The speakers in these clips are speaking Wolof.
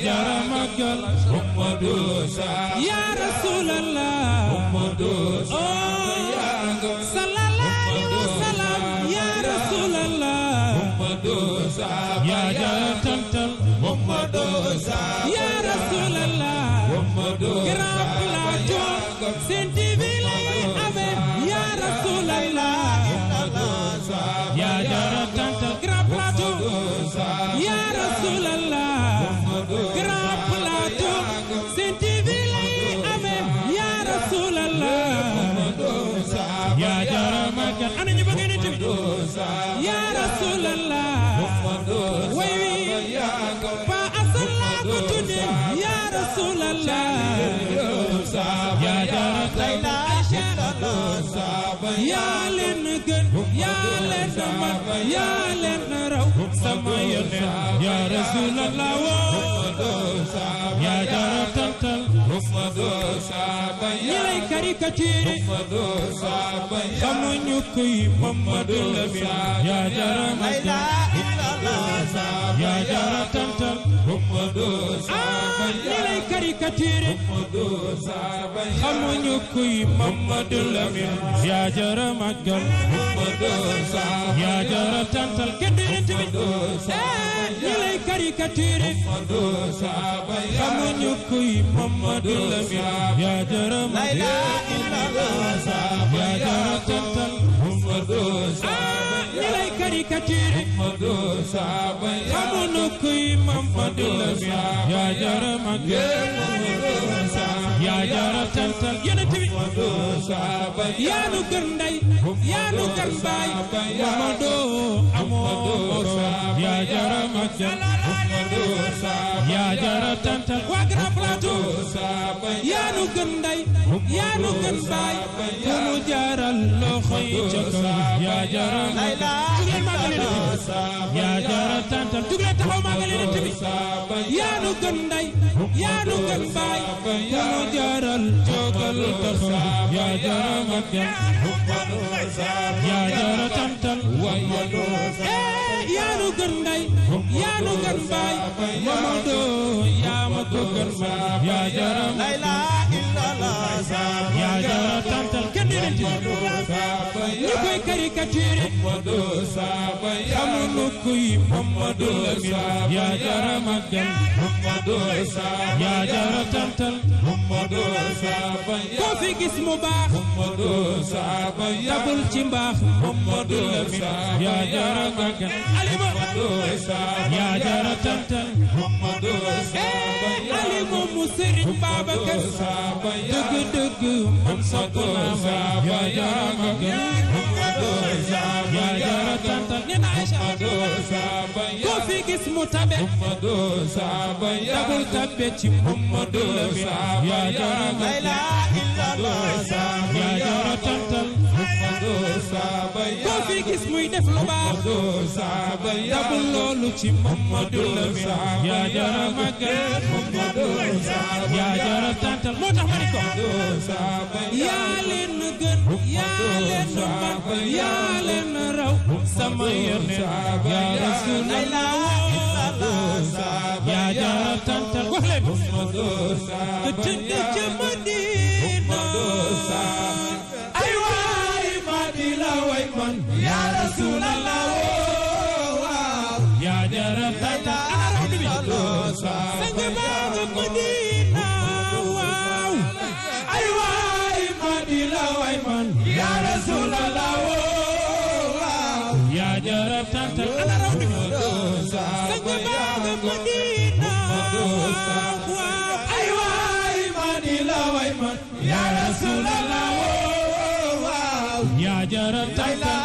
jara magal Muhammadu Saba ya Rasulallah Muhammadu Saba sallallahu alaihi wasallam ya Rasulallah Muhammadu Saba ya jara tantal Muhammadu Saba ya Rasulallah Muhammadu Grand Plateau Sen TV lay amee ya Rasulallah ya jara tantal Grand Plateau ya Rasulallah Grand Plateau Sen TV lay amee ya Rasulallah ya jara magal ana ñu bëgg ni tamit ya Rasulallah way wi pa asalla ko tudde ya Rasulallah ya jara tayla ya leen gën ya leen man ya leen raw sama yone ya Rasulallah ya jara tantal Muhammadu Saba ñi lay caricature xamuñu kuy Muhammadu Lamin ya jara magal ya jara tantal Muhammadu Saba ñi lay caricature xamuñu kuy Muhammadu Lamin ya jara magal Muhammadu Saba ya jara tantal keddu tamit ñi lay caricature xamuñu kuy Muhammadu Lamin ya jara magal ya jara tantal Muhammadu Saba ñi lay caricature xamuñu kuy Muhammadu Lamin ya jara magal ya jara tantal yéen tamit yaa nu gën ndey yaa nu gën baay Muhammadu amoo morom ya jara magal ya jara tantal waa Grand Plateau yaa nu gën ndey yaa nu gën baay ku mu jaral loxo yi ca kaw ya jara magal ya jara tantal jug leen taxaw magal leen tamit yaa nu gën ndey yaa nu gën baay ku mu jaral jogal taxaw ya jara magal ya jara tantal yaa nu gën ndey yaa nu gën baay Muhammadu yaa ma ko gën ya jara ya jara tantal kenn leen ci ñu koy caricature xamuñu kuy Muhammadu Lamin ya jara magal ya jara tantal koo fi gis mu baax tabul ci mbaax Muhammadu Lamin ya jara magal ya jara tantal ali moomu Serigne Babacar dëgg man sopp naa ma ya jara magal ya jara tantal nee na Aïcha koo fi gis mu tabe tabul tabe ci Muhammadu Lamin ya jara magal ya jara tantal koo fi gis muy def lu baax tabul loolu ci Muhammadu Lamin ya jara magal ya jara tantal moo tax ma ni ko yaa leen gën yaa leen man yaa leen raw sama yone ya Rasulallah ya jara tantal wax leen tëdd ca Madina ay waay Madina way man ya Rasulallah ya jara tantal sang baa Madina waaw ay waay Madina way man ya Rasulallah ya jara tantal ana raw di sang baa Madina waaw ay waay Madina way man ya Rasulallah ya jara tantal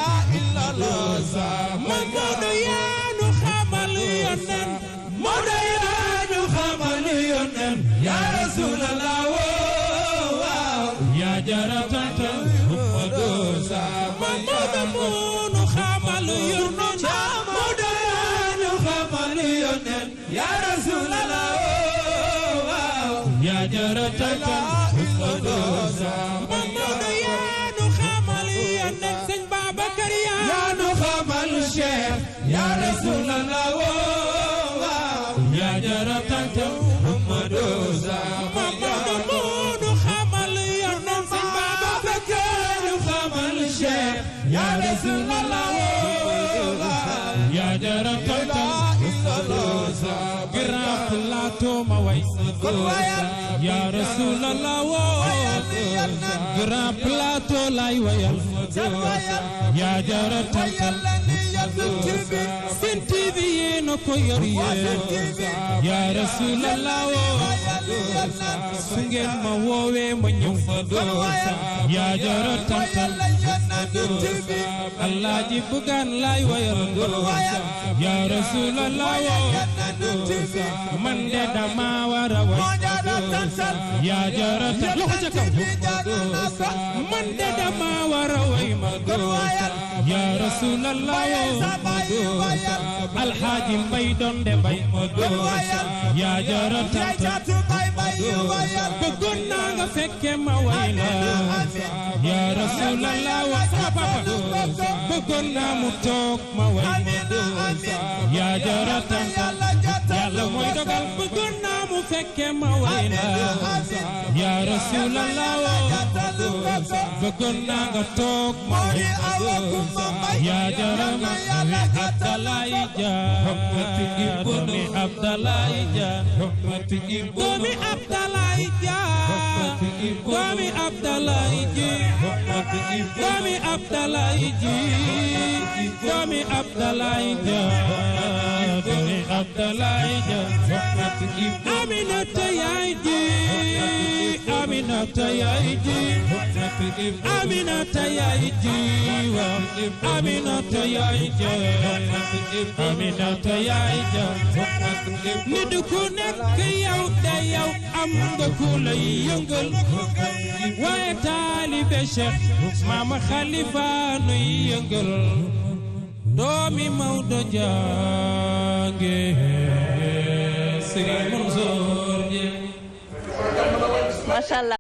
Mamadou yaa nu xamal yonen Mamadou yaa nu xamal yonen ya Rasulallah ya jara tantal Mamadou moo nu xamal yonen Mamadou yaa nu xamal yonen ya Rasulallah ya jara tantal Mamadou yaa nu xamal yonen Sëñ Babacar yaa nu xamal Cheikh ya Rasulallah yaa jara tantal Muhammadu Muhammadu xamal yonen si Babacar xamal Cheikh yaa Rasulallah yaa jara tantal Grand Plateau ma way yaa Rasulallah Grand Plateau lay wayal yaa jara tantal Sen TV yéena ko yor yaa Rasulallah su ngeen ma woowee ma ñëw yaa jara tantal Alaaji Bugaan lay wayal yaa Rasulallah man de dama war a way yaa jara tantal loxo ca kaw man de dama war a way ma yaa Rasulallah Alxaaji Mbay Donde Mbay yaa jara tantal bëggoon naa nga fekke ma way la yaa Rasulallah sama papa bëggoon naa mu toog ma way yaa jara tantal Yàlla mooy dogal bëggoon naa mu fekke ma way la yaa Rasulallah bëggoon naa nga toog ma way yaa jara Abdalaay Jaan doomi Abdalaay Jaan doomi Abdalaay Jaan doomi Abdalaay Jaan doomi Abdalaay Jaan doomi Abdalaay Jaan doomi Abdalaay Jaan Aminata yaay ji Aminata yaay ji Aminata yaay ji Aminata yaay ji Aminata yaay ji nit ku nekk yow da yow am nga ku lay yëngal waaye taalibe Cheikh Maama Khalifa nuy yëngal doomi Maodo jànge Serigne Mansour Masha Allah